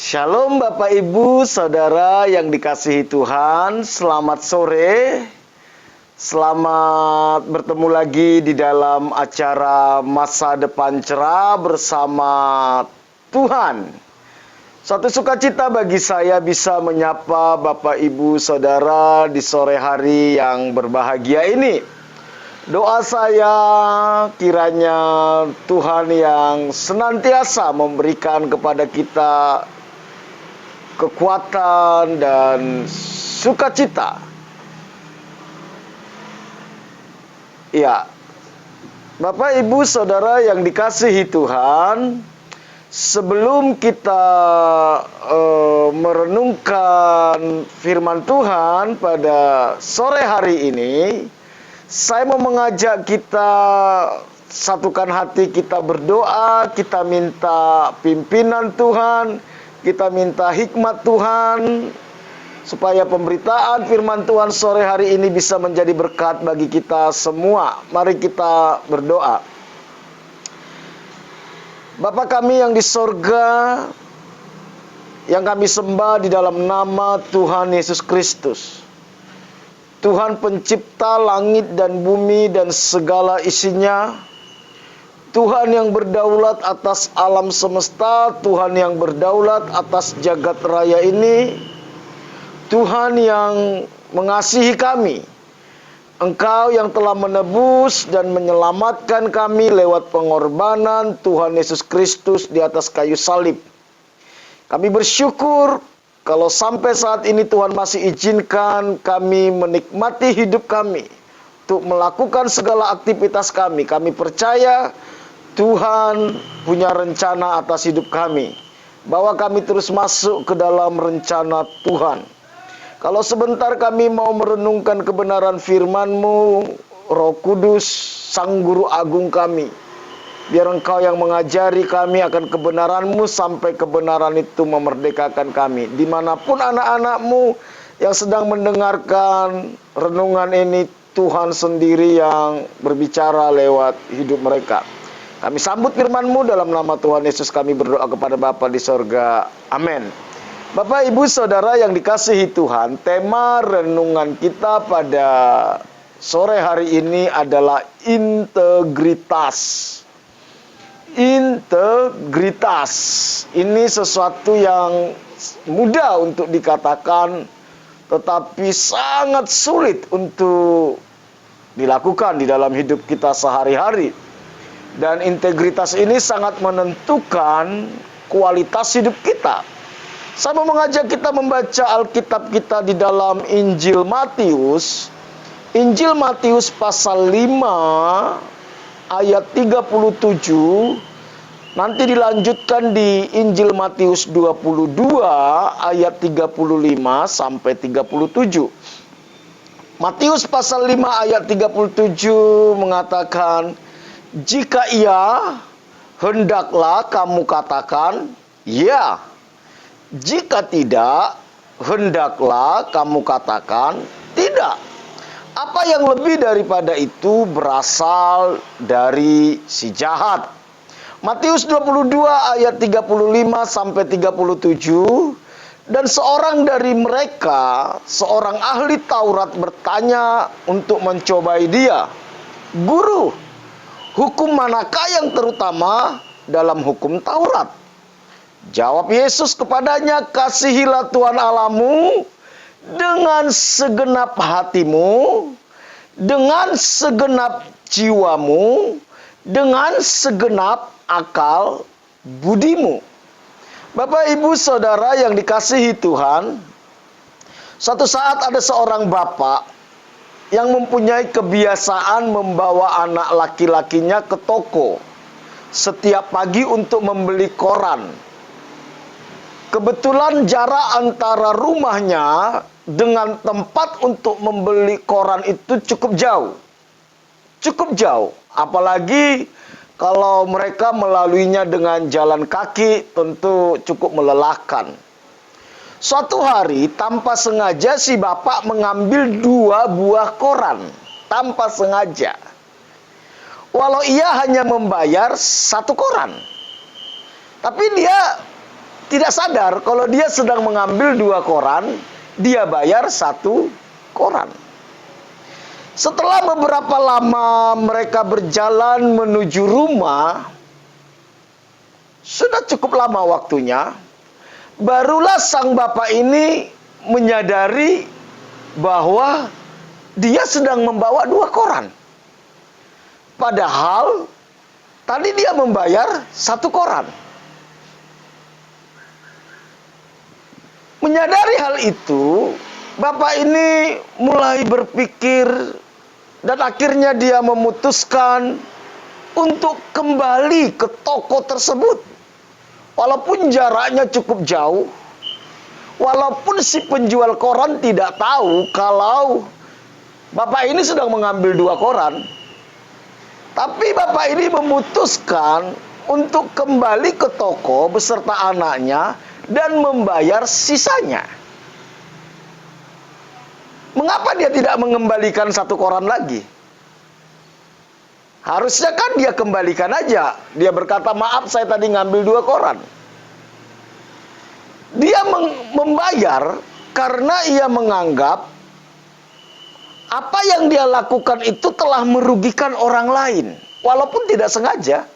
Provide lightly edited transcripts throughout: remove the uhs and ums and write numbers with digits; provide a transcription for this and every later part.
Shalom Bapak Ibu Saudara yang dikasihi Tuhan. Selamat sore. Selamat bertemu lagi di dalam acara Masa Depan Cerah bersama Tuhan. Suatu sukacita bagi saya bisa menyapa Bapak Ibu Saudara di sore hari yang berbahagia ini. Doa saya kiranya Tuhan yang senantiasa memberikan kepada kita kekuatan dan sukacita. Ya, Bapak Ibu Saudara yang dikasihi Tuhan, sebelum kita merenungkan firman Tuhan pada sore hari ini, saya mau mengajak kita satukan hati, kita berdoa, kita minta pimpinan Tuhan, kita minta hikmat Tuhan, supaya pemberitaan firman Tuhan sore hari ini bisa menjadi berkat bagi kita semua. Mari kita berdoa. Bapa kami yang di sorga, yang kami sembah di dalam nama Tuhan Yesus Kristus, Tuhan pencipta langit dan bumi dan segala isinya, Tuhan yang berdaulat atas alam semesta, Tuhan yang berdaulat atas jagat raya ini, Tuhan yang mengasihi kami. Engkau yang telah menebus dan menyelamatkan kami lewat pengorbanan Tuhan Yesus Kristus di atas kayu salib. Kami bersyukur kalau sampai saat ini Tuhan masih izinkan kami menikmati hidup kami, untuk melakukan segala aktivitas kami. Kami percaya Tuhan punya rencana atas hidup kami. Bawa kami terus masuk ke dalam rencana Tuhan. Kalau sebentar kami mau merenungkan kebenaran firman-Mu, Roh Kudus, Sang Guru Agung kami, biar Engkau yang mengajari kami akan kebenaran-Mu sampai kebenaran itu memerdekakan kami. Dimanapun anak-anak-Mu yang sedang mendengarkan renungan ini, Tuhan sendiri yang berbicara lewat hidup mereka. Kami sambut firman-Mu dalam nama Tuhan Yesus, kami berdoa kepada Bapa di sorga. Amin. Bapak Ibu Saudara yang dikasihi Tuhan, tema renungan kita pada sore hari ini adalah integritas. Integritas ini sesuatu yang mudah untuk dikatakan, tetapi sangat sulit untuk dilakukan di dalam hidup kita sehari-hari. Dan integritas ini sangat menentukan kualitas hidup kita. Saya mau mengajak kita membaca Alkitab kita di dalam Injil Matius. Injil Matius pasal 5 ayat 37. Nanti dilanjutkan di Injil Matius 22 ayat 35 sampai 37. Matius pasal 5 ayat 37 mengatakan, jika iya, hendaklah kamu katakan ya. Jika tidak, hendaklah kamu katakan tidak. Apa yang lebih daripada itu berasal dari si jahat. Matius 22 ayat 35 sampai 37. Dan seorang dari mereka, seorang ahli Taurat bertanya untuk mencobai dia, Guru, hukum manakah yang terutama dalam hukum Taurat? Jawab Yesus kepadanya, kasihilah Tuhan Allahmu dengan segenap hatimu, dengan segenap jiwamu, dengan segenap akal budimu. Bapak Ibu Saudara yang dikasihi Tuhan, suatu saat ada seorang bapak yang mempunyai kebiasaan membawa anak laki-lakinya ke toko setiap pagi untuk membeli koran. Kebetulan jarak antara rumahnya dengan tempat untuk membeli koran itu cukup jauh. Cukup jauh. Apalagi kalau mereka melaluinya dengan jalan kaki, tentu cukup melelahkan. Suatu hari tanpa sengaja si bapak mengambil 2 buah koran. Tanpa sengaja. Walau ia hanya membayar 1 koran, tapi dia tidak sadar kalau dia sedang mengambil 2 koran, dia bayar 1 koran. Setelah beberapa lama mereka berjalan menuju rumah, sudah cukup lama waktunya, barulah sang bapak ini menyadari bahwa dia sedang membawa 2 koran. Padahal tadi dia membayar 1 koran. Menyadari hal itu, bapak ini mulai berpikir dan akhirnya dia memutuskan untuk kembali ke toko tersebut. Walaupun jaraknya cukup jauh, walaupun si penjual koran tidak tahu kalau bapak ini sedang mengambil 2 koran, tapi bapak ini memutuskan untuk kembali ke toko beserta anaknya dan membayar sisanya. Mengapa dia tidak mengembalikan 1 koran lagi? Harusnya kan dia kembalikan aja. Dia berkata, maaf saya tadi ngambil 2 koran. Dia membayar karena ia menganggap apa yang dia lakukan itu telah merugikan orang lain. Walaupun tidak sengaja.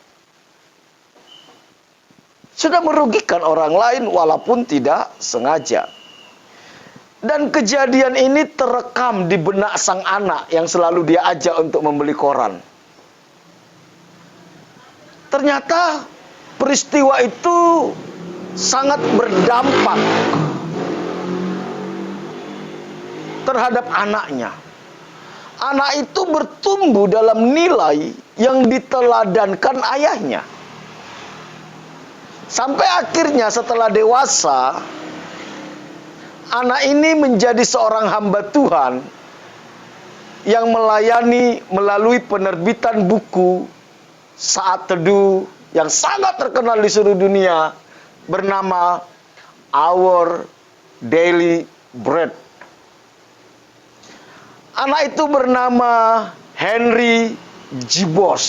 Sudah merugikan orang lain walaupun tidak sengaja. Dan kejadian ini terekam di benak sang anak yang selalu dia ajak untuk membeli koran. Ternyata peristiwa itu sangat berdampak terhadap anaknya. Anak itu bertumbuh dalam nilai yang diteladankan ayahnya. Sampai akhirnya setelah dewasa, anak ini menjadi seorang hamba Tuhan yang melayani melalui penerbitan buku Saat Teduh yang sangat terkenal di seluruh dunia bernama Our Daily Bread. Anak itu bernama Henry Gibos.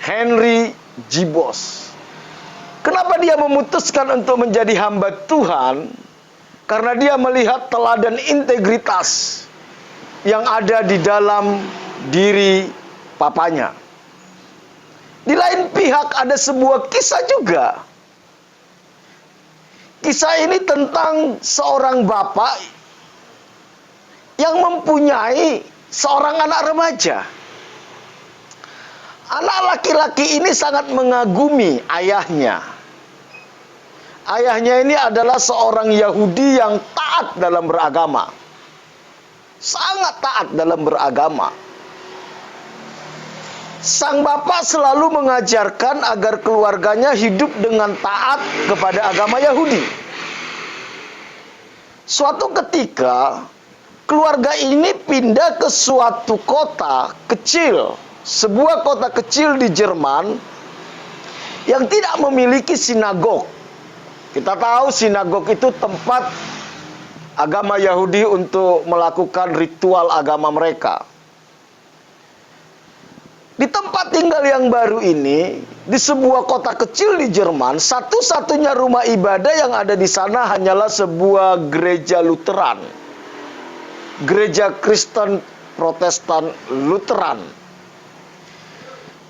Henry Gibos. Kenapa dia memutuskan untuk menjadi hamba Tuhan? Karena dia melihat teladan integritas yang ada di dalam diri papanya. Di lain pihak ada sebuah kisah juga. Kisah ini tentang seorang bapak yang mempunyai seorang anak remaja. Anak laki-laki ini sangat mengagumi ayahnya. Ayahnya ini adalah seorang Yahudi yang taat dalam beragama. Sangat taat dalam beragama. Sang bapak selalu mengajarkan agar keluarganya hidup dengan taat kepada agama Yahudi. Suatu ketika, keluarga ini pindah ke suatu kota kecil, sebuah kota kecil di Jerman yang tidak memiliki sinagog. Kita tahu sinagog itu tempat agama Yahudi untuk melakukan ritual agama mereka. Di tempat tinggal yang baru ini, di sebuah kota kecil di Jerman, satu-satunya rumah ibadah yang ada di sana hanyalah sebuah gereja Lutheran. Gereja Kristen Protestan Lutheran.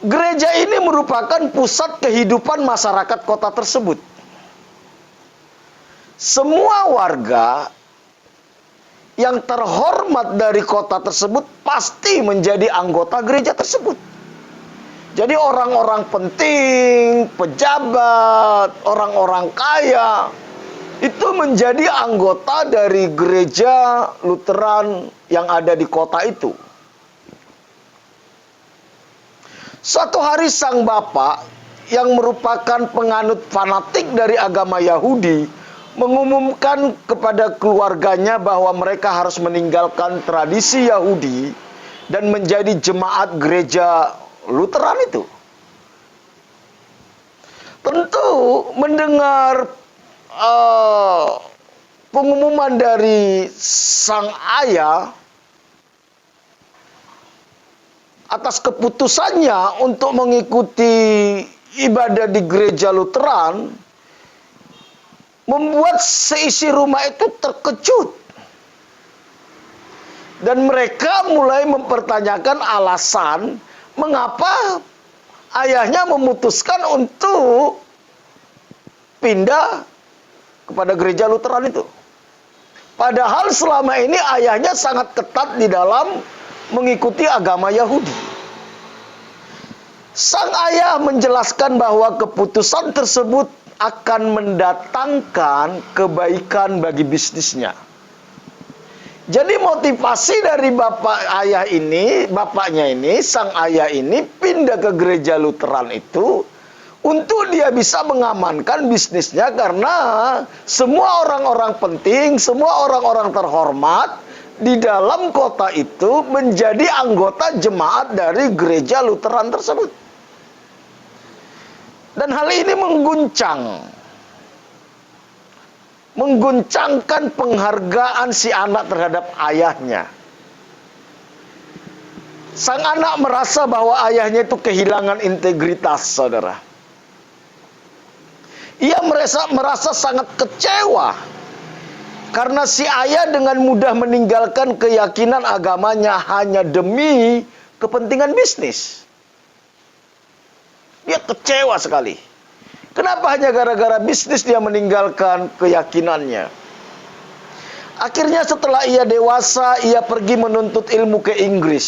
Gereja ini merupakan pusat kehidupan masyarakat kota tersebut. Semua warga yang terhormat dari kota tersebut pasti menjadi anggota gereja tersebut. Jadi orang-orang penting, pejabat, orang-orang kaya itu menjadi anggota dari gereja Lutheran yang ada di kota itu. Suatu hari sang bapak yang merupakan penganut fanatik dari agama Yahudi mengumumkan kepada keluarganya bahwa mereka harus meninggalkan tradisi Yahudi dan menjadi jemaat gereja Lutheran itu. Tentu mendengar pengumuman dari sang ayah atas keputusannya untuk mengikuti ibadah di gereja Lutheran, membuat seisi rumah itu terkejut. Dan mereka mulai mempertanyakan alasan mengapa ayahnya memutuskan untuk pindah kepada gereja Lutheran itu. Padahal selama ini ayahnya sangat ketat di dalam mengikuti agama Yahudi. Sang ayah menjelaskan bahwa keputusan tersebut akan mendatangkan kebaikan bagi bisnisnya. Jadi motivasi dari bapaknya ini, sang ayah ini pindah ke gereja Lutheran itu untuk dia bisa mengamankan bisnisnya, karena semua orang-orang penting, semua orang-orang terhormat di dalam kota itu menjadi anggota jemaat dari gereja Lutheran tersebut. Dan hal ini mengguncangkan penghargaan si anak terhadap ayahnya. Sang anak merasa bahwa ayahnya itu kehilangan integritas, saudara. Ia merasa sangat kecewa karena si ayah dengan mudah meninggalkan keyakinan agamanya hanya demi kepentingan bisnis. Dia kecewa sekali. Kenapa hanya gara-gara bisnis dia meninggalkan keyakinannya? Akhirnya setelah ia dewasa, ia pergi menuntut ilmu ke Inggris.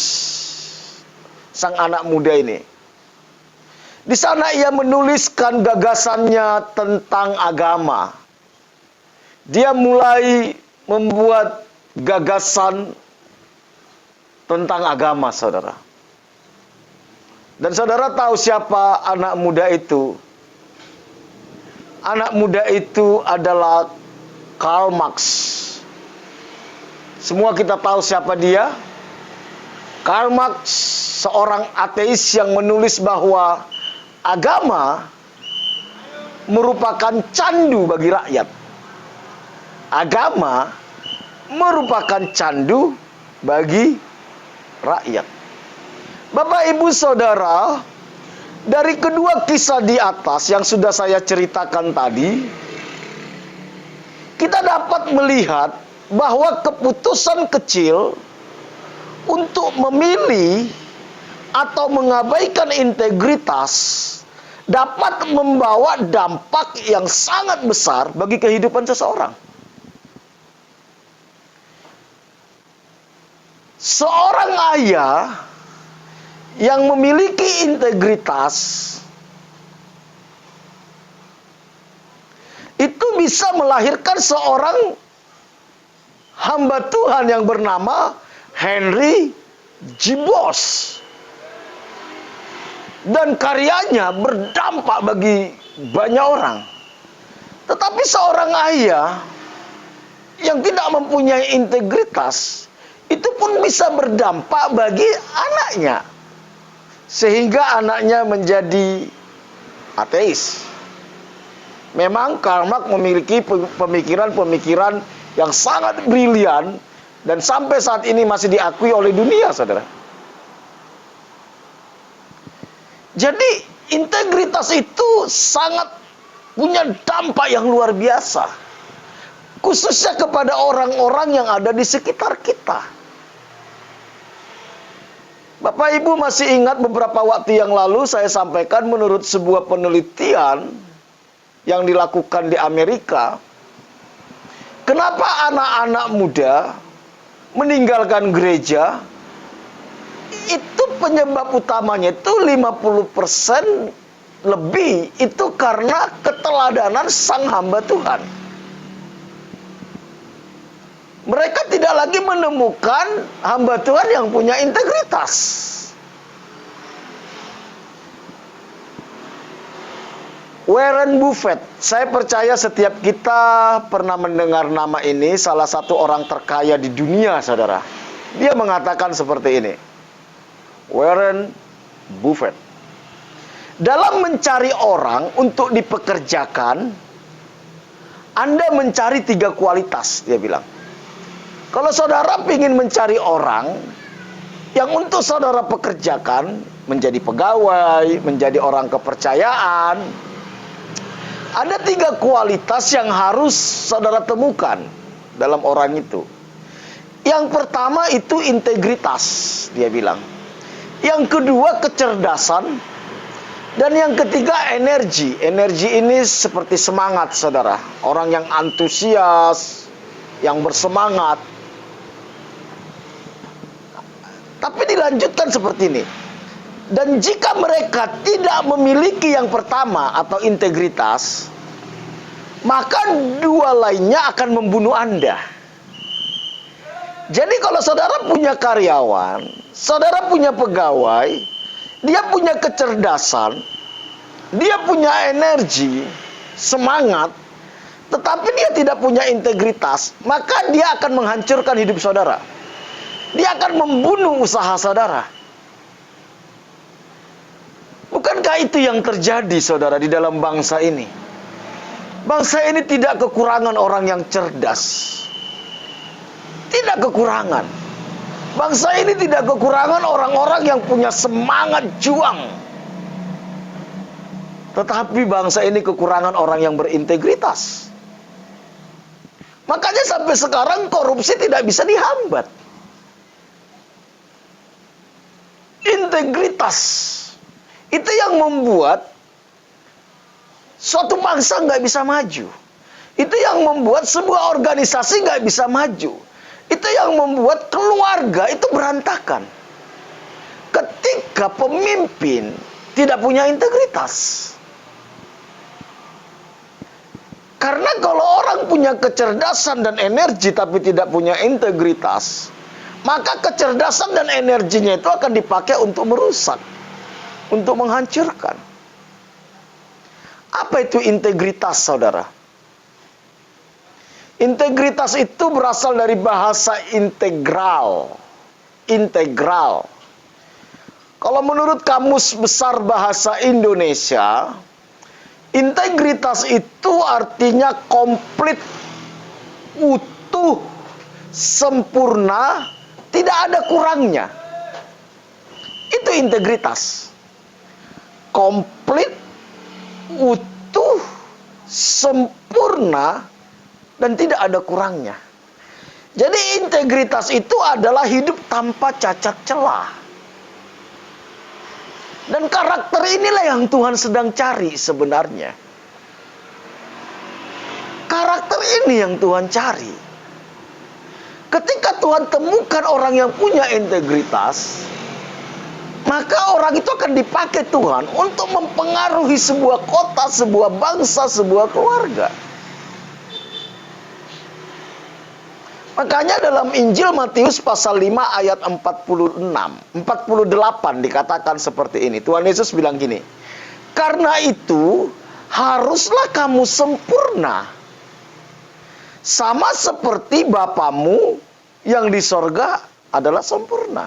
Sang anak muda ini. Di sana ia menuliskan gagasannya tentang agama. Dia mulai membuat gagasan tentang agama, saudara. Dan saudara tahu siapa anak muda itu? Anak muda itu adalah Karl Marx. Semua kita tahu siapa dia. Karl Marx, seorang ateis yang menulis bahwa agama merupakan candu bagi rakyat. Agama merupakan candu bagi rakyat. Bapak, Ibu, Saudara, dari kedua kisah di atas yang sudah saya ceritakan tadi, kita dapat melihat bahwa keputusan kecil untuk memilih atau mengabaikan integritas dapat membawa dampak yang sangat besar bagi kehidupan seseorang. Seorang ayah yang memiliki integritas itu bisa melahirkan seorang hamba Tuhan yang bernama Henry G. Boss. Dan karyanya berdampak bagi banyak orang. Tetapi seorang ayah yang tidak mempunyai integritas itu pun bisa berdampak bagi anaknya, sehingga anaknya menjadi ateis. Memang Karl Marx memiliki pemikiran-pemikiran yang sangat brilian dan sampai saat ini masih diakui oleh dunia, saudara. Jadi integritas itu sangat punya dampak yang luar biasa, khususnya kepada orang-orang yang ada di sekitar kita. Bapak Ibu masih ingat beberapa waktu yang lalu saya sampaikan menurut sebuah penelitian yang dilakukan di Amerika, kenapa anak-anak muda meninggalkan gereja? Itu penyebab utamanya itu 50% lebih itu karena keteladanan sang hamba Tuhan. Mereka tidak lagi menemukan hamba Tuhan yang punya integritas. Warren Buffett, saya percaya setiap kita pernah mendengar nama ini, salah satu orang terkaya di dunia, saudara. Dia mengatakan seperti ini. Warren Buffett. Dalam mencari orang untuk dipekerjakan, Anda mencari 3 kualitas, dia bilang. Kalau saudara ingin mencari orang yang untuk saudara pekerjakan, menjadi pegawai, menjadi orang kepercayaan, Ada 3 kualitas yang harus saudara temukan dalam orang itu. Yang pertama itu integritas, dia bilang. Yang kedua kecerdasan. Dan yang ketiga energi. Energi ini seperti semangat, saudara. Orang yang antusias, yang bersemangat. Tapi dilanjutkan seperti ini. Dan jika mereka tidak memiliki yang pertama atau integritas, maka 2 lainnya akan membunuh Anda. Jadi kalau saudara punya karyawan, saudara punya pegawai, dia punya kecerdasan, dia punya energi, semangat, tetapi dia tidak punya integritas, maka dia akan menghancurkan hidup saudara. Dia akan membunuh usaha saudara. Bukankah itu yang terjadi, saudara, di dalam bangsa ini? Bangsa ini tidak kekurangan orang yang cerdas. Tidak kekurangan. Bangsa ini tidak kekurangan orang-orang yang punya semangat juang. Tetapi bangsa ini kekurangan orang yang berintegritas. Makanya sampai sekarang korupsi tidak bisa dihambat. Integritas itu yang membuat suatu bangsa nggak bisa maju. Itu yang membuat sebuah organisasi nggak bisa maju. Itu yang membuat keluarga itu berantakan. Ketika pemimpin tidak punya integritas. Karena kalau orang punya kecerdasan dan energi tapi tidak punya integritas, maka kecerdasan dan energinya itu akan dipakai untuk merusak, untuk menghancurkan. Apa itu integritas, saudara? Integritas itu berasal dari bahasa integral. Integral. Kalau menurut Kamus Besar Bahasa Indonesia, integritas itu artinya komplit, utuh, sempurna, tidak ada kurangnya. Itu integritas. Komplit, utuh, sempurna, dan tidak ada kurangnya. Jadi integritas itu adalah hidup tanpa cacat celah. Dan karakter inilah yang Tuhan sedang cari sebenarnya. Karakter ini yang Tuhan cari. Ketika Tuhan temukan orang yang punya integritas, maka orang itu akan dipakai Tuhan untuk mempengaruhi sebuah kota, sebuah bangsa, sebuah keluarga. Makanya dalam Injil Matius pasal 5 ayat 48 dikatakan seperti ini. Tuhan Yesus bilang gini, "Karena itu haruslah kamu sempurna, sama seperti Bapamu yang di sorga adalah sempurna."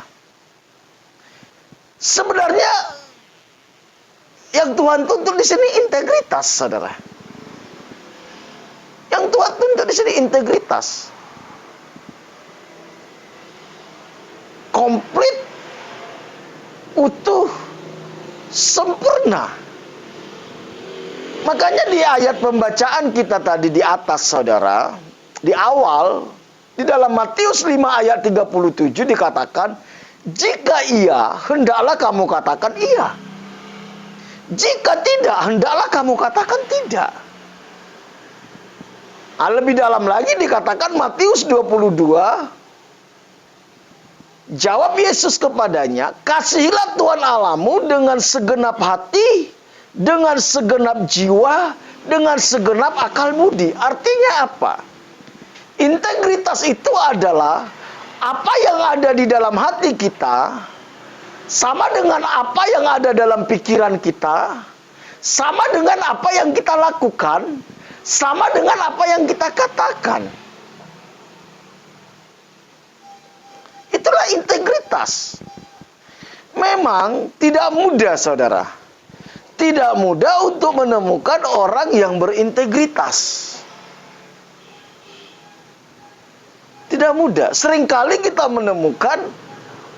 Sebenarnya yang Tuhan tuntut di sini integritas, saudara. Yang Tuhan tuntut di sini integritas. Komplit, utuh, sempurna. Makanya di ayat pembacaan kita tadi di atas, saudara, di awal, di dalam Matius 5 ayat 37 dikatakan, "Jika iya, hendaklah kamu katakan iya. Jika tidak, hendaklah kamu katakan tidak." Lebih dalam lagi dikatakan Matius 22, jawab Yesus kepadanya, "Kasihilah Tuhan Allahmu dengan segenap hati, dengan segenap jiwa, dengan segenap akal budi." Artinya apa? Integritas itu adalah apa yang ada di dalam hati kita, sama dengan apa yang ada dalam pikiran kita, sama dengan apa yang kita lakukan, sama dengan apa yang kita katakan. Itulah integritas. Memang tidak mudah, saudara. Tidak mudah untuk menemukan orang yang berintegritas. Tidak mudah. Seringkali kita menemukan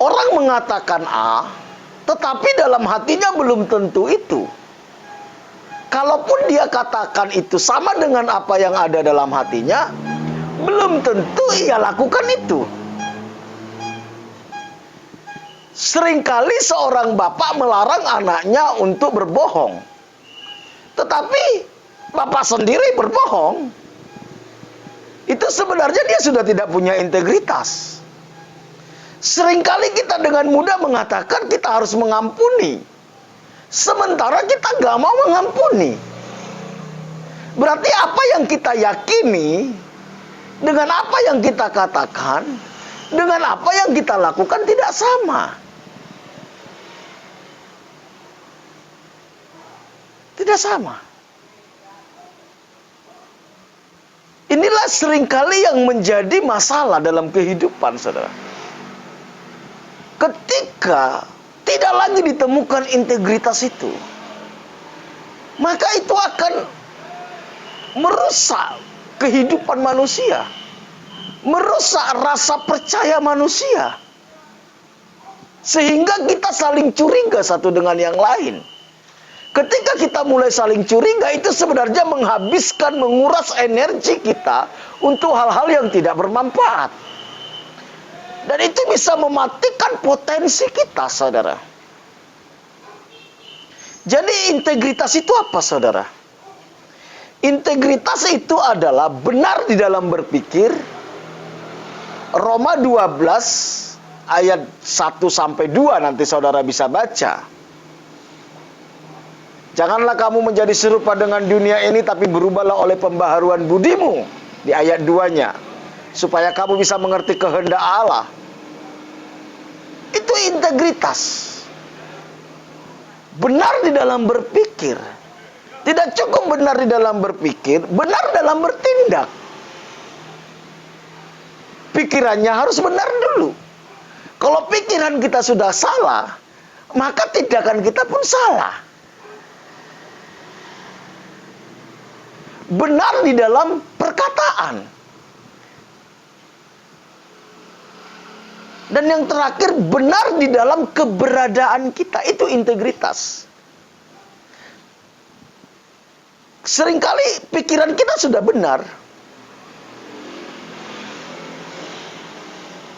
orang mengatakan A, tetapi dalam hatinya belum tentu itu. kalaupun dia katakan itu sama dengan apa yang ada dalam hatinya, belum tentu ia lakukan itu. Seringkali seorang bapak melarang anaknya untuk berbohong, tetapi bapak sendiri berbohong. Itu sebenarnya dia sudah tidak punya integritas. Seringkali kita dengan mudah mengatakan kita harus mengampuni, sementara kita nggak mau mengampuni. Berarti apa yang kita yakini, dengan apa yang kita katakan, dengan apa yang kita lakukan tidak sama. Tidak sama. Inilah seringkali yang menjadi masalah dalam kehidupan, saudara. Ketika tidak lagi ditemukan integritas itu, maka itu akan merusak kehidupan manusia, merusak rasa percaya manusia, sehingga kita saling curiga satu dengan yang lain. Ketika kita mulai saling curiga, itu sebenarnya menghabiskan, menguras energi kita untuk hal-hal yang tidak bermanfaat. Dan itu bisa mematikan potensi kita, saudara. Jadi integritas itu apa, saudara? Integritas itu adalah benar di dalam berpikir. Roma 12 ayat 1-2 nanti saudara bisa baca. Janganlah kamu menjadi serupa dengan dunia ini, tapi berubahlah oleh pembaharuan budimu. Di ayat 2-nya. Supaya kamu bisa mengerti kehendak Allah. Itu integritas. Benar di dalam berpikir. Tidak cukup benar di dalam berpikir, benar dalam bertindak. Pikirannya harus benar dulu. Kalau pikiran kita sudah salah, maka tindakan kita pun salah. Benar di dalam perkataan. Dan yang terakhir, benar di dalam keberadaan kita. Itu integritas. Seringkali pikiran kita sudah benar.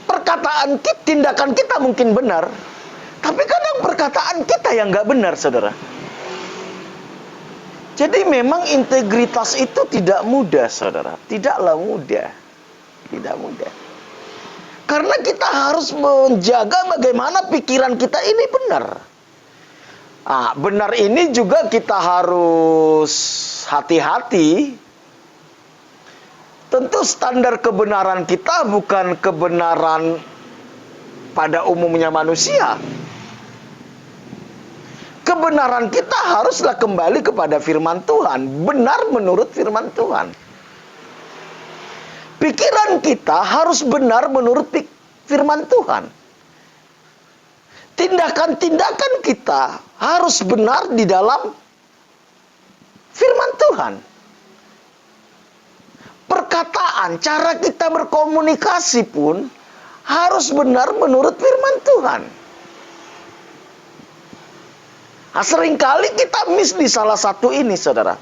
Perkataan kita, tindakan kita mungkin benar. Tapi kadang perkataan kita yang nggak benar, saudara. Jadi memang integritas itu tidak mudah, saudara. Tidaklah mudah. Tidak mudah. Karena kita harus menjaga bagaimana pikiran kita ini benar. Benar ini juga kita harus hati-hati. Tentu standar kebenaran kita bukan kebenaran pada umumnya manusia. Kebenaran kita haruslah kembali kepada firman Tuhan. Benar menurut firman Tuhan. Pikiran kita harus benar menurut firman Tuhan. Tindakan-tindakan kita harus benar di dalam firman Tuhan. Perkataan, cara kita berkomunikasi pun harus benar menurut firman Tuhan. Seringkali kita miss di salah satu ini, saudara.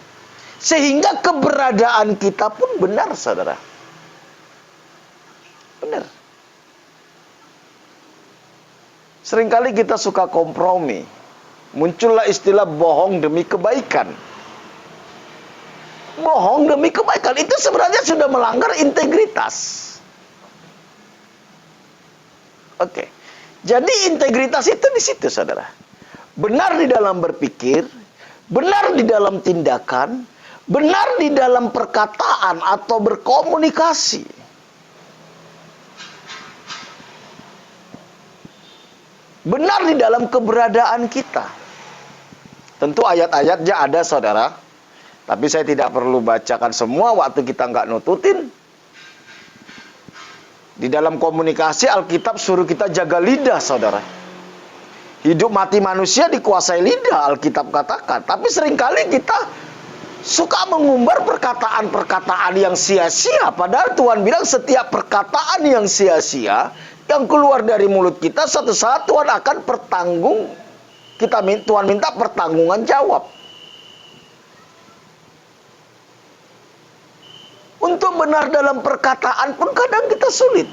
Sehingga keberadaan kita pun benar, saudara. Benar. Seringkali kita suka kompromi. Muncullah istilah bohong demi kebaikan. Bohong demi kebaikan itu sebenarnya sudah melanggar integritas. Oke. Jadi integritas itu di situ, saudara. Benar di dalam berpikir, benar di dalam tindakan, benar di dalam perkataan atau berkomunikasi. Benar di dalam keberadaan kita. Tentu ayat-ayatnya ada, saudara. Tapi saya tidak perlu bacakan semua, waktu kita nggak nututin. Di dalam komunikasi Alkitab suruh kita jaga lidah, saudara. Hidup mati manusia dikuasai lidah, Alkitab katakan. Tapi seringkali kita suka mengumbar perkataan-perkataan yang sia-sia. Padahal Tuhan bilang setiap perkataan yang sia-sia yang keluar dari mulut kita, suatu saat Tuhan akan Tuhan minta pertanggungan jawab. Untuk benar dalam perkataan pun kadang kita sulit.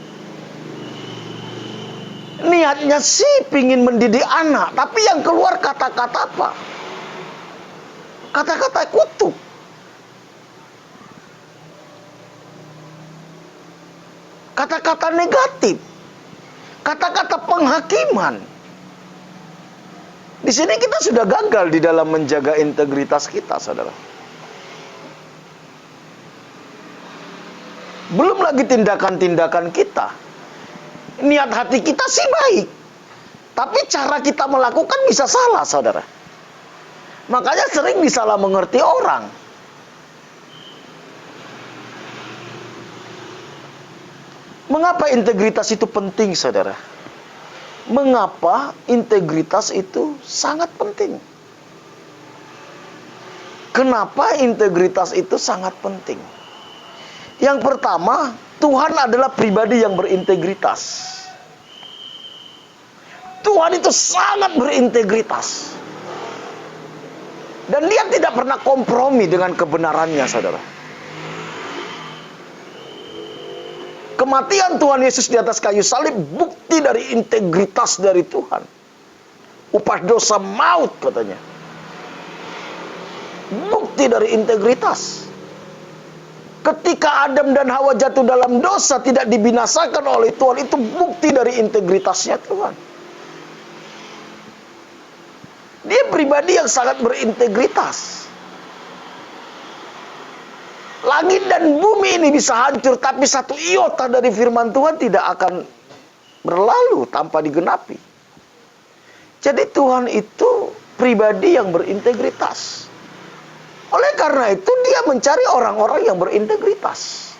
Niatnya sih pingin mendidik anak, tapi yang keluar kata-kata apa? Kata-kata kutuk. Kata-kata negatif. Kata-kata penghakiman. Di sini kita sudah gagal di dalam menjaga integritas kita, saudara. Belum lagi tindakan-tindakan kita. Niat hati kita sih baik, tapi cara kita melakukan bisa salah, saudara. Makanya sering disalah mengerti orang. Mengapa integritas itu penting, saudara? Mengapa integritas itu sangat penting? Kenapa integritas itu sangat penting? Yang pertama, Tuhan adalah pribadi yang berintegritas. Tuhan itu sangat berintegritas. Dan dia tidak pernah kompromi dengan kebenarannya, saudara. Kematian Tuhan Yesus di atas kayu salib bukti dari integritas dari Tuhan. Upah dosa maut, katanya. Bukti dari integritas. Ketika Adam dan Hawa jatuh dalam dosa, tidak dibinasakan oleh Tuhan, itu bukti dari integritasnya Tuhan. Dia pribadi yang sangat berintegritas. Langit dan bumi ini bisa hancur, tapi satu iota dari firman Tuhan tidak akan berlalu tanpa digenapi. Jadi Tuhan itu pribadi yang berintegritas. Oleh karena itu dia mencari orang-orang yang berintegritas.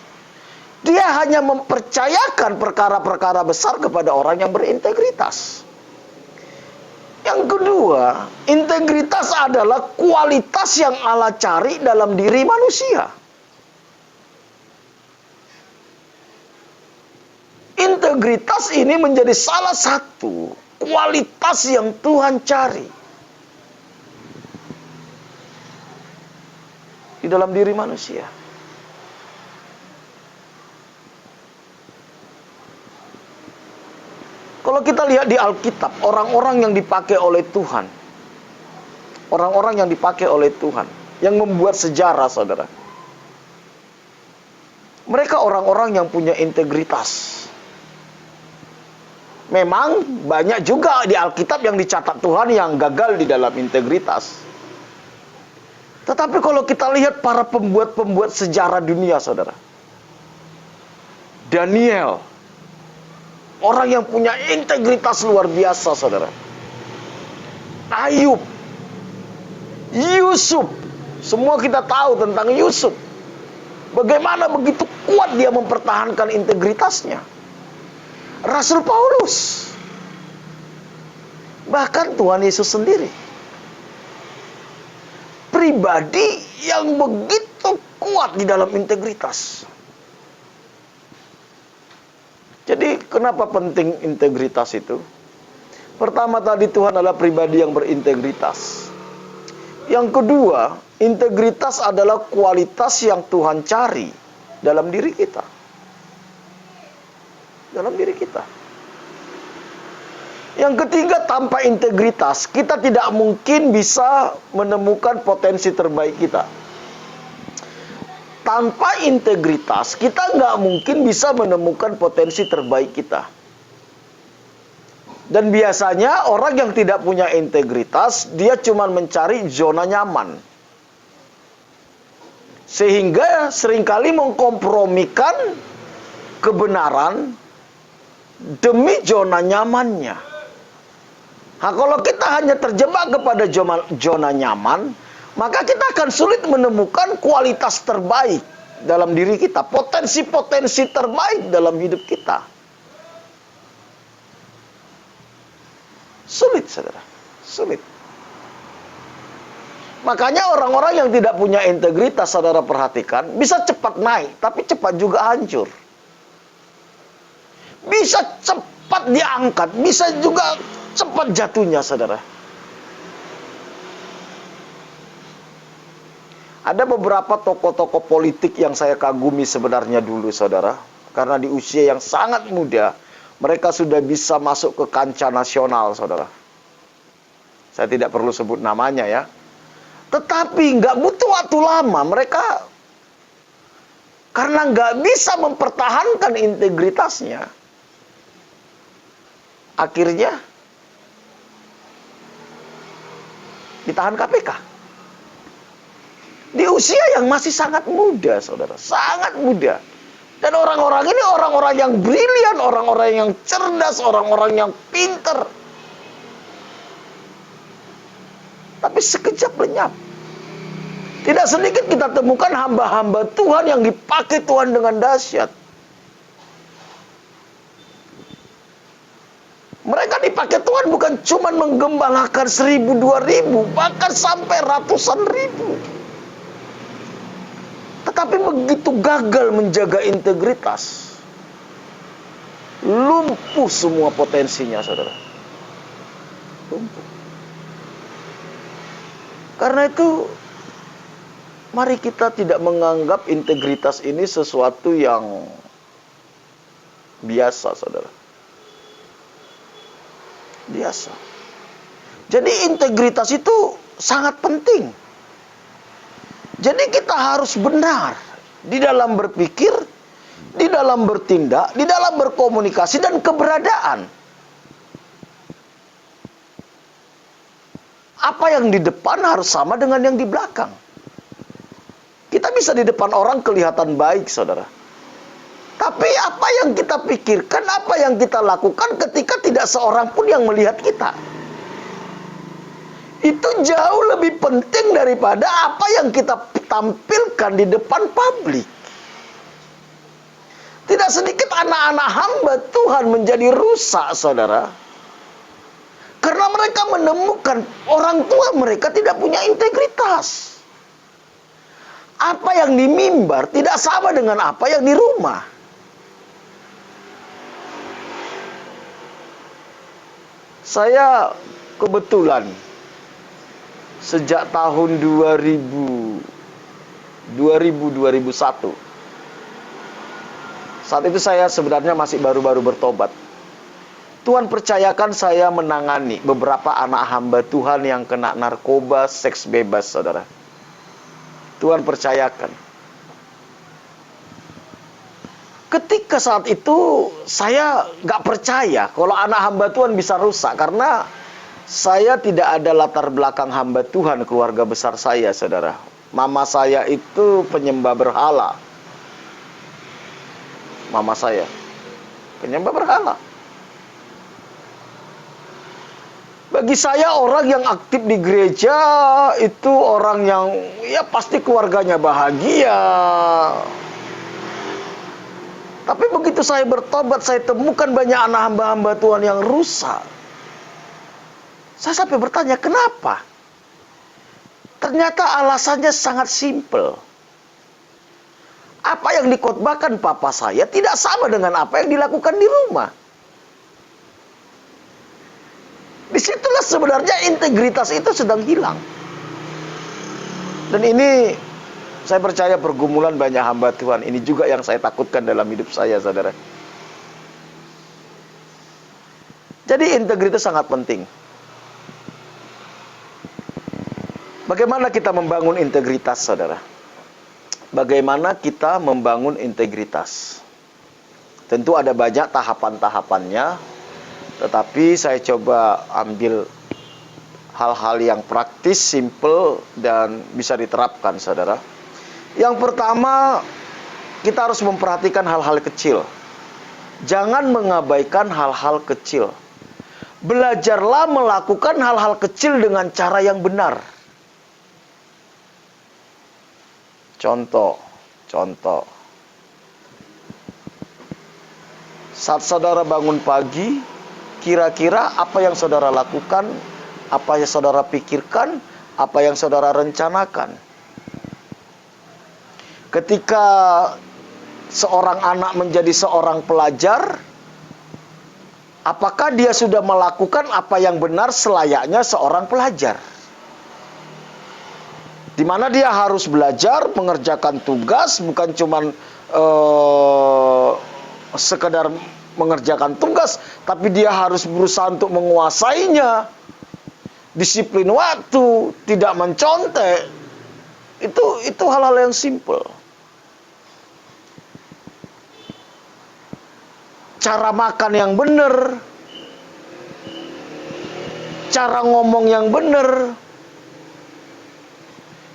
Dia hanya mempercayakan perkara-perkara besar kepada orang yang berintegritas. Yang kedua, integritas adalah kualitas yang Allah cari dalam diri manusia. Integritas ini menjadi salah satu kualitas yang Tuhan cari di dalam diri manusia. Kalau kita lihat di Alkitab, orang-orang yang dipakai oleh Tuhan, orang-orang yang dipakai oleh Tuhan, yang membuat sejarah, saudara, mereka orang-orang yang punya integritas. Memang banyak juga di Alkitab yang dicatat Tuhan yang gagal di dalam integritas. Tetapi kalau kita lihat para pembuat-pembuat sejarah dunia, saudara, Daniel, orang yang punya integritas luar biasa, saudara. Ayub, Yusuf, semua kita tahu tentang Yusuf. Bagaimana begitu kuat dia mempertahankan integritasnya. Rasul Paulus, bahkan Tuhan Yesus sendiri, pribadi yang begitu kuat di dalam integritas. Jadi kenapa penting integritas itu? Pertama tadi, Tuhan adalah pribadi yang berintegritas. Yang kedua, integritas adalah kualitas yang Tuhan cari dalam diri kita. Dalam diri kita. Yang ketiga, tanpa integritas kita tidak mungkin bisa menemukan potensi terbaik kita. Tanpa integritas kita nggak mungkin bisa menemukan potensi terbaik kita. Dan biasanya orang yang tidak punya integritas, dia cuma mencari zona nyaman. Sehingga seringkali mengkompromikan kebenaran demi zona nyamannya. Nah, kalau kita hanya terjebak kepada zona nyaman, maka kita akan sulit menemukan kualitas terbaik dalam diri kita, potensi-potensi terbaik dalam hidup kita. Sulit, saudara. Sulit. Makanya orang-orang yang tidak punya integritas, saudara perhatikan, bisa cepat naik, tapi cepat juga hancur. Bisa cepat diangkat, bisa juga cepat jatuhnya, saudara. Ada beberapa tokoh-tokoh politik yang saya kagumi sebenarnya dulu, saudara. Karena di usia yang sangat muda, mereka sudah bisa masuk ke kancah nasional, saudara. Saya tidak perlu sebut namanya ya. Tetapi nggak butuh waktu lama, mereka karena nggak bisa mempertahankan integritasnya, akhirnya ditahan KPK. Di usia yang masih sangat muda, saudara. Sangat muda. Dan orang-orang ini orang-orang yang brilian, orang-orang yang cerdas, orang-orang yang pinter. Tapi sekejap lenyap. Tidak sedikit kita temukan hamba-hamba Tuhan yang dipakai Tuhan dengan dahsyat. Mereka dipakai Tuhan bukan cuma menggembalakan 1.000, 2.000, bahkan sampai ratusan ribu. Tetapi begitu gagal menjaga integritas, lumpuh semua potensinya, saudara. Lumpuh. Karena itu, mari kita tidak menganggap integritas ini sesuatu yang biasa, saudara. Biasa. Jadi integritas itu sangat penting. Jadi kita harus benar di dalam berpikir, di dalam bertindak, di dalam berkomunikasi dan keberadaan. Apa yang di depan harus sama dengan yang di belakang. Kita bisa di depan orang kelihatan baik, saudara. Tapi apa yang kita pikirkan, apa yang kita lakukan ketika tidak seorang pun yang melihat kita, itu jauh lebih penting daripada apa yang kita tampilkan di depan publik. Tidak sedikit anak-anak hamba Tuhan menjadi rusak, saudara. Karena mereka menemukan orang tua mereka tidak punya integritas. Apa yang di mimbar tidak sama dengan apa yang di rumah. Saya kebetulan sejak tahun 2001, saat itu saya sebenarnya masih baru-baru bertobat. Tuhan percayakan saya menangani beberapa anak hamba Tuhan yang kena narkoba, seks bebas, saudara. Tuhan percayakan. Ketika saat itu saya nggak percaya kalau anak hamba Tuhan bisa rusak, karena saya tidak ada latar belakang hamba Tuhan keluarga besar saya, saudara. Mama saya itu penyembah berhala. Mama saya penyembah berhala. Bagi saya orang yang aktif di gereja itu orang yang ya pasti keluarganya bahagia. Tapi begitu saya bertobat, saya temukan banyak anak hamba-hamba Tuhan yang rusak. Saya sampai bertanya, kenapa? Ternyata alasannya sangat simpel. Apa yang dikhotbahkan papa saya tidak sama dengan apa yang dilakukan di rumah. Disitulah sebenarnya integritas itu sedang hilang. Dan ini saya percaya pergumulan banyak hamba Tuhan. Ini juga yang saya takutkan dalam hidup saya, saudara. Jadi integritas sangat penting. Bagaimana kita membangun integritas, saudara? Bagaimana kita membangun integritas? Tentu ada banyak tahapan-tahapannya. Tetapi saya coba ambil hal-hal yang praktis, simple, dan bisa diterapkan, saudara. Yang pertama, kita harus memperhatikan hal-hal kecil. Jangan mengabaikan hal-hal kecil. Belajarlah melakukan hal-hal kecil dengan cara yang benar. Contoh. Saat saudara bangun pagi, kira-kira apa yang saudara lakukan, apa yang saudara pikirkan, apa yang saudara rencanakan. Ketika seorang anak menjadi seorang pelajar, apakah dia sudah melakukan apa yang benar selayaknya seorang pelajar? di mana dia harus belajar mengerjakan tugas, bukan cuman sekedar mengerjakan tugas, tapi dia harus berusaha untuk menguasainya. Disiplin waktu, tidak mencontek. Itu hal-hal yang simple. Cara makan yang benar, cara ngomong yang benar.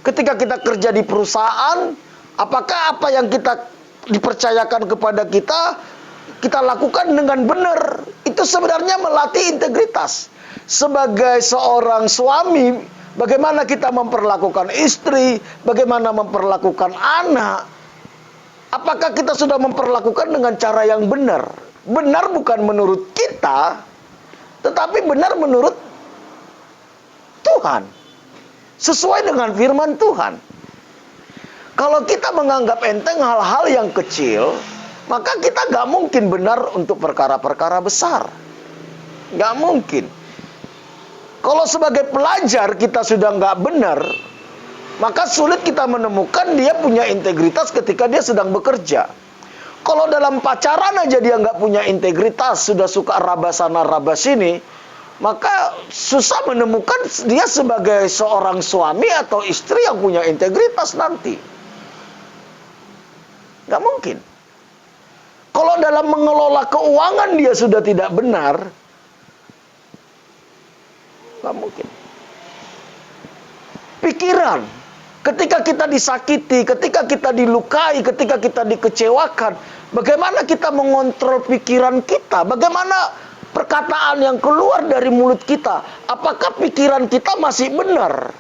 Ketika kita kerja di perusahaan, apakah apa yang kita dipercayakan kepada kita lakukan dengan benar? Itu sebenarnya melatih integritas. Sebagai seorang suami, bagaimana kita memperlakukan istri, bagaimana memperlakukan anak. Apakah kita sudah memperlakukan dengan cara yang benar? Benar bukan menurut kita, tetapi benar menurut Tuhan. Sesuai dengan firman Tuhan. Kalau kita menganggap enteng hal-hal yang kecil, maka kita gak mungkin benar untuk perkara-perkara besar. Gak mungkin. Kalau sebagai pelajar kita sudah gak benar, maka sulit kita menemukan dia punya integritas ketika dia sedang bekerja. Kalau dalam pacaran aja dia nggak punya integritas, sudah suka raba sana raba sini, maka susah menemukan dia sebagai seorang suami atau istri yang punya integritas nanti. Nggak mungkin. Kalau dalam mengelola keuangan dia sudah tidak benar, nggak mungkin. Pikiran, ketika kita disakiti, ketika kita dilukai, ketika kita dikecewakan, bagaimana kita mengontrol pikiran kita? Bagaimana perkataan yang keluar dari mulut kita? Apakah pikiran kita masih benar?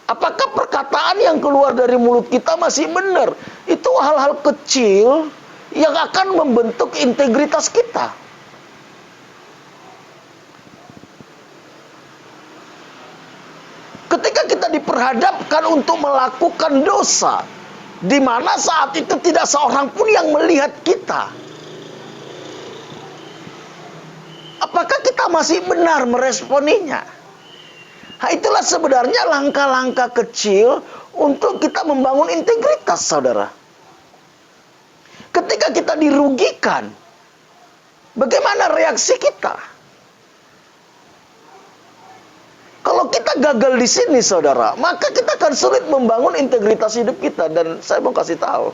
Apakah perkataan yang keluar dari mulut kita masih benar? Itu hal-hal kecil yang akan membentuk integritas kita. Ketika kita diperhadapkan untuk melakukan dosa, di mana saat itu tidak seorang pun yang melihat kita, apakah kita masih benar meresponinya? Nah, itulah sebenarnya langkah-langkah kecil untuk kita membangun integritas, saudara. Ketika kita dirugikan, bagaimana reaksi kita? Kalau kita gagal di sini, saudara, maka kita akan sulit membangun integritas hidup kita. Dan saya mau kasih tahu,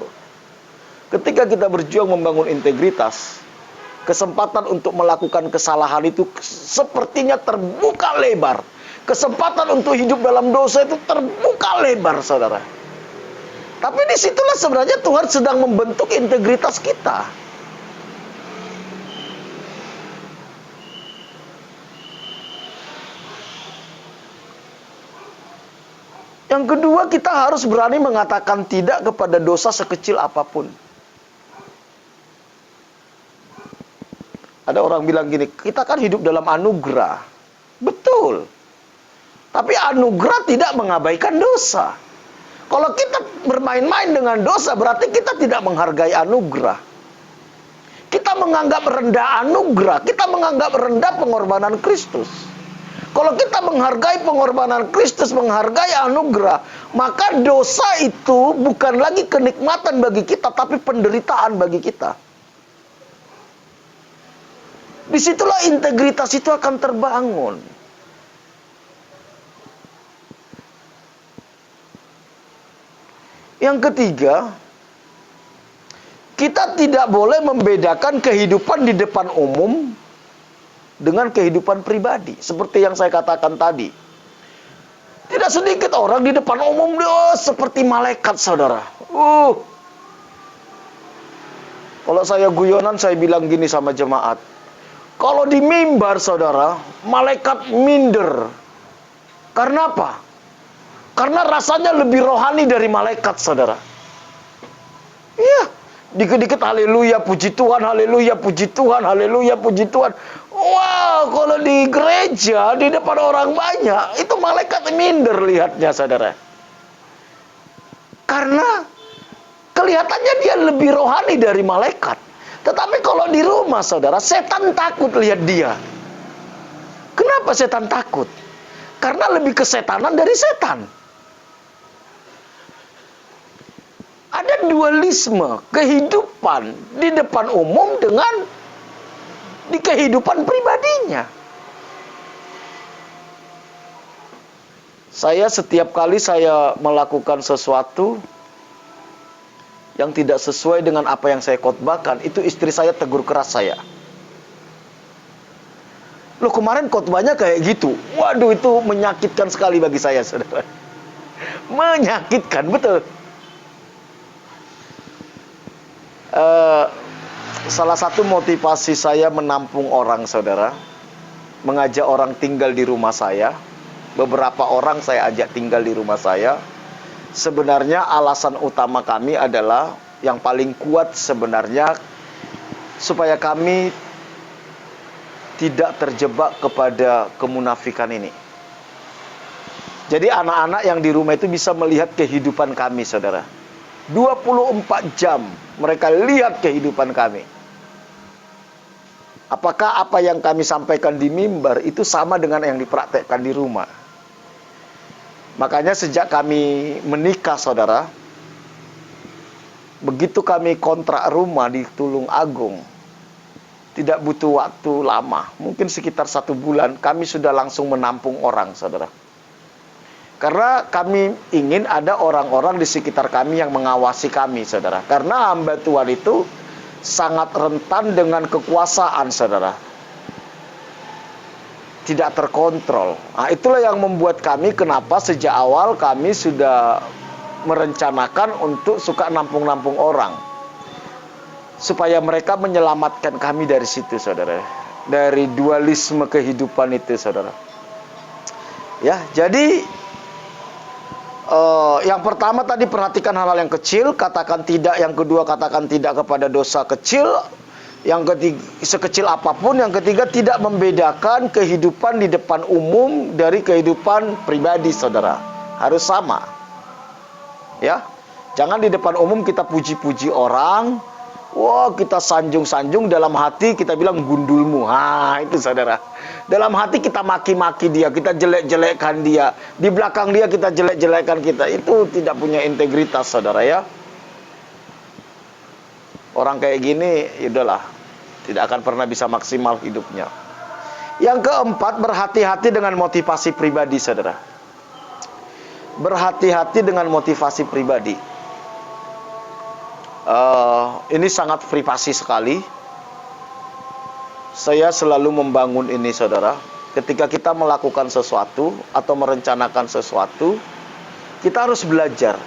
ketika kita berjuang membangun integritas, kesempatan untuk melakukan kesalahan itu sepertinya terbuka lebar. Kesempatan untuk hidup dalam dosa itu terbuka lebar, saudara. Tapi disitulah sebenarnya Tuhan sedang membentuk integritas kita. Yang kedua, kita harus berani mengatakan tidak kepada dosa sekecil apapun. Ada orang bilang gini, kita kan hidup dalam anugerah. Betul. Tapi anugerah tidak mengabaikan dosa. Kalau kita bermain-main dengan dosa, berarti kita tidak menghargai anugerah. Kita menganggap rendah anugerah, kita menganggap rendah pengorbanan Kristus. Kalau kita menghargai pengorbanan Kristus, menghargai anugerah, maka dosa itu bukan lagi kenikmatan bagi kita, tapi penderitaan bagi kita. Disitulah integritas itu akan terbangun. Yang ketiga, kita tidak boleh membedakan kehidupan di depan umum dengan kehidupan pribadi. Seperti yang saya katakan tadi. Tidak sedikit orang di depan umum dia seperti malaikat, saudara. Kalau saya guyonan, saya bilang gini sama jemaat. Kalau di mimbar, saudara, malaikat minder. Karena apa? Karena rasanya lebih rohani dari malaikat, saudara. Iya, dikit-dikit haleluya, puji Tuhan, haleluya, puji Tuhan, haleluya, puji Tuhan. Wow, kalau di gereja, di depan orang banyak, itu malaikat minder lihatnya, saudara. Karena kelihatannya dia lebih rohani dari malaikat. Tetapi kalau di rumah, saudara, setan takut lihat dia. Kenapa setan takut? Karena lebih kesetanan dari setan. Ada dualisme kehidupan di depan umum dengan di kehidupan pribadinya. Setiap kali saya melakukan sesuatu yang tidak sesuai dengan apa yang saya khotbahkan, itu istri saya tegur keras saya. Loh, kemarin khotbahnya kayak gitu. Waduh, itu menyakitkan sekali bagi saya, saudara. Menyakitkan, betul. Salah satu motivasi saya menampung orang, saudara, mengajak orang tinggal di rumah saya. Beberapa orang saya ajak tinggal di rumah saya. Sebenarnya alasan utama kami adalah yang paling kuat sebenarnya supaya kami tidak terjebak kepada kemunafikan ini. Jadi anak-anak yang di rumah itu bisa melihat kehidupan kami, saudara. 24 jam mereka lihat kehidupan kami. Apakah apa yang kami sampaikan di mimbar itu sama dengan yang dipraktekkan di rumah? Makanya sejak kami menikah, saudara, begitu kami kontrak rumah di Tulung Agung, tidak butuh waktu lama, mungkin sekitar 1 bulan, kami sudah langsung menampung orang, saudara. Karena kami ingin ada orang-orang di sekitar kami yang mengawasi kami, saudara. Karena hamba Tuhan itu sangat rentan dengan kekuasaan, saudara. Tidak terkontrol. Nah, itulah yang membuat kami kenapa sejak awal kami sudah merencanakan untuk suka nampung-nampung orang. Supaya mereka menyelamatkan kami dari situ, saudara. Dari dualisme kehidupan itu, saudara. Ya, jadi yang pertama tadi perhatikan hal-hal yang kecil, katakan tidak. Yang kedua katakan tidak kepada dosa kecil. Yang ketiga, sekecil apapun. Yang ketiga, tidak membedakan kehidupan di depan umum dari kehidupan pribadi, saudara. Harus sama. Ya, jangan di depan umum kita puji-puji orang. Wah, kita sanjung-sanjung, dalam hati kita bilang gundulmu. Itu, saudara. Dalam hati kita maki-maki dia, kita jelek-jelekkan dia. Di belakang dia kita jelek-jelekkan kita. Itu tidak punya integritas, saudara, ya. Orang kayak gini, yaudahlah, tidak akan pernah bisa maksimal hidupnya. Yang keempat, berhati-hati dengan motivasi pribadi, saudara. Berhati-hati dengan motivasi pribadi. Ini sangat privasi sekali. Saya selalu membangun ini, saudara. Ketika kita melakukan sesuatu atau merencanakan sesuatu, kita harus belajar.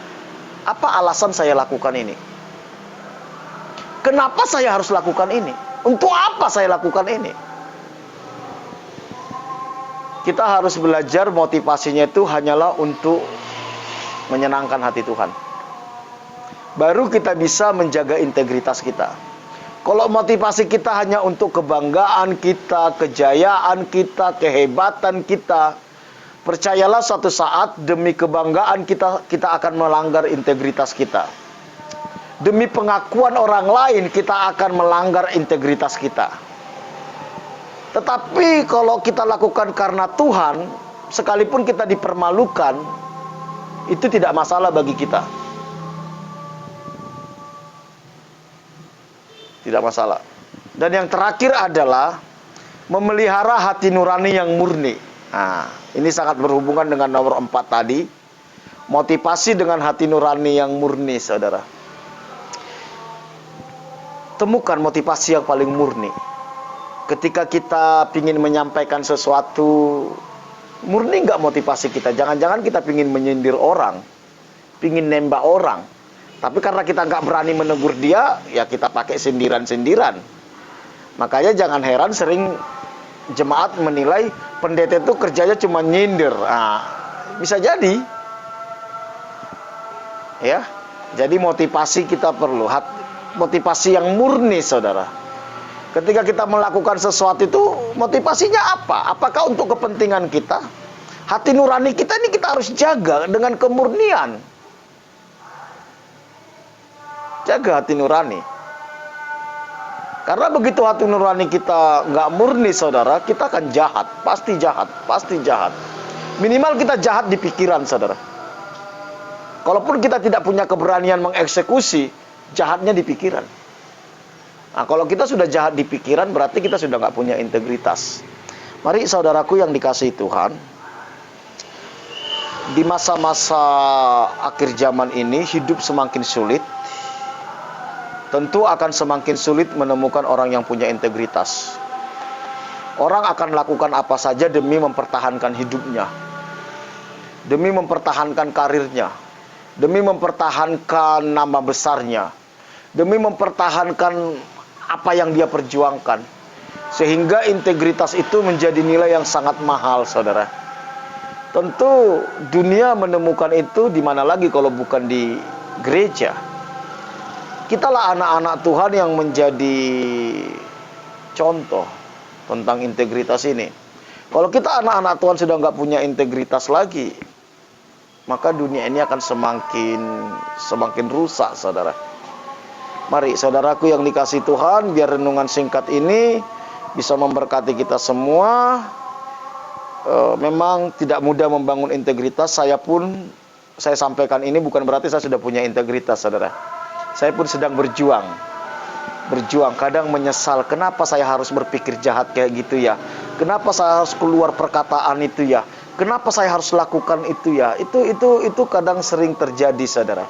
Apa alasan saya lakukan ini? Kenapa saya harus lakukan ini? Untuk apa saya lakukan ini? Kita harus belajar motivasinya itu hanyalah untuk menyenangkan hati Tuhan. Baru kita bisa menjaga integritas kita. Kalau motivasi kita hanya untuk kebanggaan kita, kejayaan kita, kehebatan kita, percayalah suatu saat demi kebanggaan kita akan melanggar integritas kita. Demi pengakuan orang lain kita akan melanggar integritas kita. Tetapi kalau kita lakukan karena Tuhan, sekalipun kita dipermalukan, itu tidak masalah bagi kita. Tidak masalah. Dan yang terakhir adalah memelihara hati nurani yang murni. Nah, ini sangat berhubungan dengan nomor 4 tadi. Motivasi dengan hati nurani yang murni, saudara. Temukan motivasi yang paling murni. Ketika kita ingin menyampaikan sesuatu, murni nggak motivasi kita? Jangan-jangan kita ingin menyindir orang, ingin nembak orang. Tapi karena kita nggak berani menegur dia, ya kita pakai sindiran-sindiran. Makanya jangan heran sering jemaat menilai pendeta itu kerjanya cuma nyindir. Nah, bisa jadi. Ya, jadi motivasi kita perlu. Motivasi yang murni, saudara. Ketika kita melakukan sesuatu itu, motivasinya apa? Apakah untuk kepentingan kita? Hati nurani kita ini kita harus jaga dengan kemurnian. Jaga hati nurani. Karena begitu hati nurani kita nggak murni, saudara, kita akan jahat. Pasti jahat, pasti jahat. Minimal kita jahat di pikiran, saudara. Kalaupun kita tidak punya keberanian mengeksekusi, jahatnya di pikiran. Nah, kalau kita sudah jahat di pikiran, berarti kita sudah nggak punya integritas. Mari saudaraku yang dikasihi Tuhan, di masa-masa akhir zaman ini, hidup semakin sulit. Tentu akan semakin sulit menemukan orang yang punya integritas. Orang akan melakukan apa saja demi mempertahankan hidupnya, demi mempertahankan karirnya, demi mempertahankan nama besarnya, demi mempertahankan apa yang dia perjuangkan. Sehingga integritas itu menjadi nilai yang sangat mahal, saudara. Tentu dunia menemukan itu di mana lagi kalau bukan di gereja. Kitalah anak-anak Tuhan yang menjadi contoh tentang integritas ini. Kalau kita anak-anak Tuhan sudah nggak punya integritas lagi, maka dunia ini akan semakin rusak, saudara. Mari saudaraku yang dikasihi Tuhan, biar renungan singkat ini bisa memberkati kita semua. Memang tidak mudah membangun integritas. Saya sampaikan ini bukan berarti saya sudah punya integritas, saudara. Saya pun sedang berjuang. Kadang menyesal, kenapa saya harus berpikir jahat kayak gitu ya? Kenapa saya harus keluar perkataan itu ya? Kenapa saya harus lakukan itu ya? Itu kadang sering terjadi, saudara.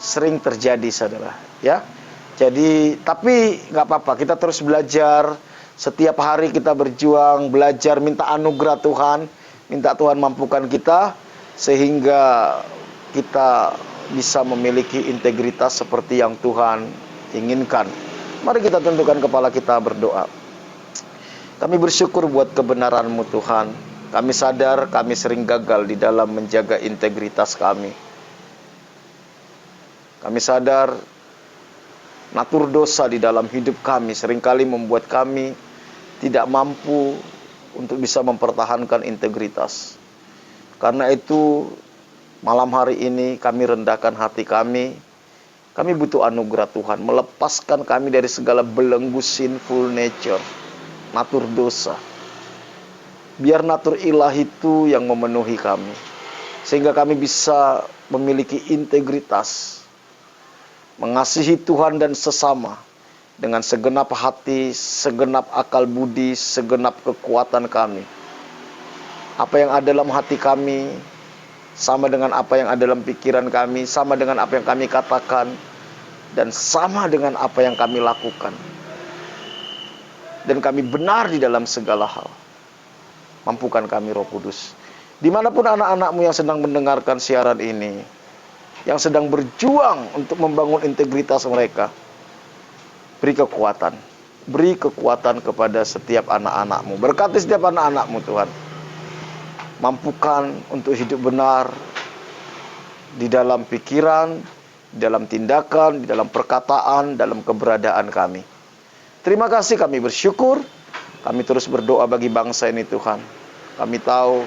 Sering terjadi, saudara, ya. Jadi, tapi nggak apa-apa, kita terus belajar. Setiap hari kita berjuang, belajar, minta anugerah Tuhan, minta Tuhan mampukan kita, sehingga kita bisa memiliki integritas seperti yang Tuhan inginkan. Mari kita tundukkan kepala kita berdoa. Kami bersyukur buat kebenaran-Mu Tuhan. Kami sadar kami sering gagal di dalam menjaga integritas kami. Kami sadar natur dosa di dalam hidup kami seringkali membuat kami tidak mampu untuk bisa mempertahankan integritas. Karena itu, malam hari ini kami rendahkan hati kami. Kami butuh anugerah Tuhan, melepaskan kami dari segala belenggu sinful nature, natur dosa. Biar natur ilahi itu yang memenuhi kami, sehingga kami bisa memiliki integritas, mengasihi Tuhan dan sesama dengan segenap hati, segenap akal budi, segenap kekuatan kami. Apa yang ada dalam hati kami sama dengan apa yang ada dalam pikiran kami, sama dengan apa yang kami katakan, dan sama dengan apa yang kami lakukan. Dan kami benar di dalam segala hal. Mampukan kami, Roh Kudus. Dimanapun anak-anak-Mu yang sedang mendengarkan siaran ini, yang sedang berjuang untuk membangun integritas mereka, beri kekuatan kepada setiap anak-anak-Mu. Berkati setiap anak-anak-Mu, Tuhan. Mampukan untuk hidup benar di dalam pikiran, di dalam tindakan, di dalam perkataan, dalam keberadaan kami. Terima kasih, kami bersyukur. Kami terus berdoa bagi bangsa ini, Tuhan. Kami tahu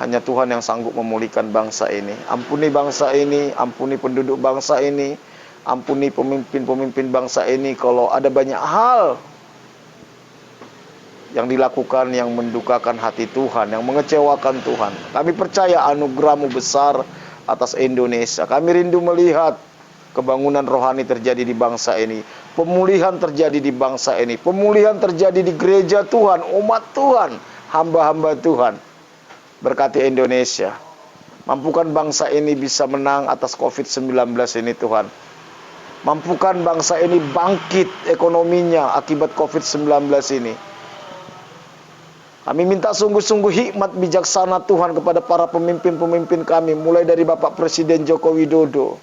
hanya Tuhan yang sanggup memulihkan bangsa ini. Ampuni bangsa ini, ampuni penduduk bangsa ini, ampuni pemimpin-pemimpin bangsa ini kalau ada banyak hal yang dilakukan yang mendukakan hati Tuhan, yang mengecewakan Tuhan. Kami percaya anugerah-Mu besar atas Indonesia. Kami rindu melihat kebangunan rohani terjadi di bangsa ini, pemulihan terjadi di bangsa ini, pemulihan terjadi di gereja Tuhan, umat Tuhan, hamba-hamba Tuhan. Berkati Indonesia. Mampukan bangsa ini bisa menang atas COVID-19 ini, Tuhan. Mampukan bangsa ini bangkit ekonominya akibat COVID-19 ini. Kami minta sungguh-sungguh hikmat bijaksana Tuhan kepada para pemimpin-pemimpin kami, mulai dari Bapak Presiden Joko Widodo,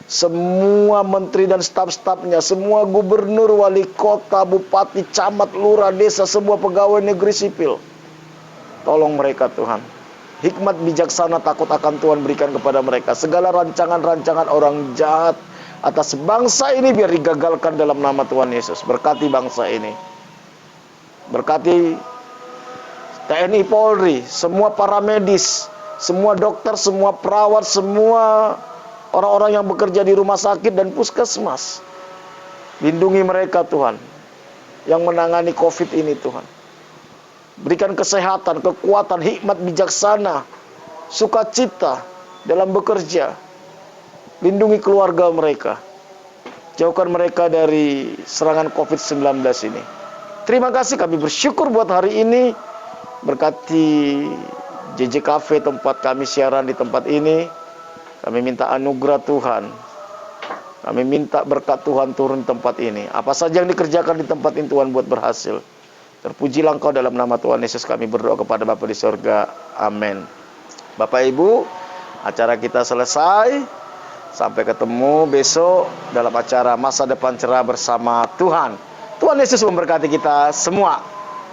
semua menteri dan staf-stafnya, semua gubernur, wali kota, bupati, camat, lurah, desa, semua pegawai negeri sipil. Tolong mereka, Tuhan. Hikmat bijaksana takut akan Tuhan berikan kepada mereka. Segala rancangan-rancangan orang jahat atas bangsa ini biar digagalkan dalam nama Tuhan Yesus. Berkati bangsa ini. Berkati TNI Polri, semua para medis, semua dokter, semua perawat, semua orang-orang yang bekerja di rumah sakit dan puskesmas. Lindungi mereka, Tuhan, yang menangani COVID ini, Tuhan. Berikan kesehatan, kekuatan, hikmat bijaksana, sukacita, dalam bekerja. Lindungi keluarga mereka. Jauhkan mereka dari serangan COVID-19 ini. Terima kasih, kami bersyukur buat hari ini. Berkati JJ Cafe, tempat kami siaran di tempat ini. Kami minta anugerah Tuhan. Kami minta berkat Tuhan turun di tempat ini. Apa saja yang dikerjakan di tempat ini Tuhan buat berhasil. Terpujilah Engkau, dalam nama Tuhan Yesus kami berdoa kepada Bapa di sorga. Amin. Bapak Ibu, acara kita selesai. Sampai ketemu besok dalam acara Masa Depan Cerah bersama Tuhan. Tuhan Yesus memberkati kita semua.